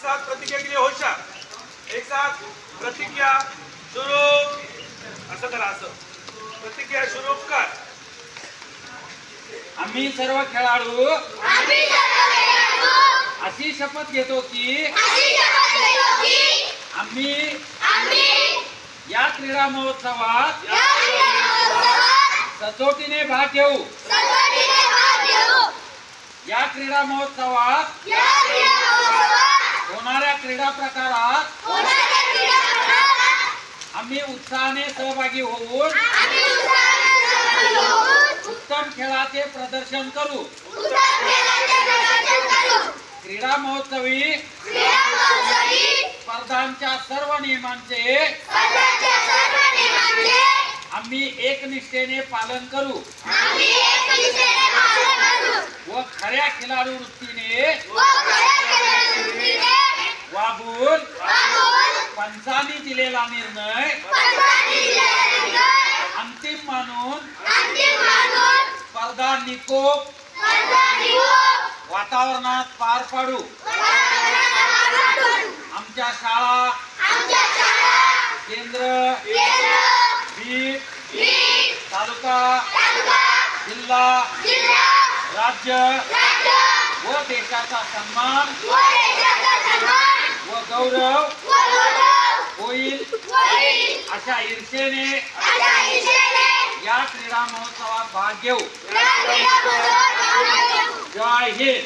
साथ प्रतिज्ञा के लिए होशियार। एक साथ प्रतिज्ञा शुरू। असं करा, असं प्रतिज्ञा शुरू कर। आम्ही सर्व खेळाडू अशी शपथ घेतो की आम्ही या क्रीडा महोत्सवात सचोटीने भाग घेऊ। या क्रीडा महोत्सवात होणाऱ्या क्रीडा प्रकारात आम्ही उत्साहाने सहभागी होऊन उत्तम खेळाचे प्रदर्शन करू। क्रीडा महोत्सवी स्पर्धांच्या सर्व नियमांचे आम्ही एकनिष्ठेने पालन करू व खऱ्या खिलाडू वृत्तीने वागून पंचांनी दिलेला निर्णय अंतिम मानून स्पर्धा निकोप वातावरणात पार पाडू। आमच्या शाळा केंद्र बीड तालुका जिल्हा राज्य व देशाचा सन्मान व गौरव होईल अशा ईर्षेने या क्रीडा महोत्सवात भाग घेऊ। जय हिंद।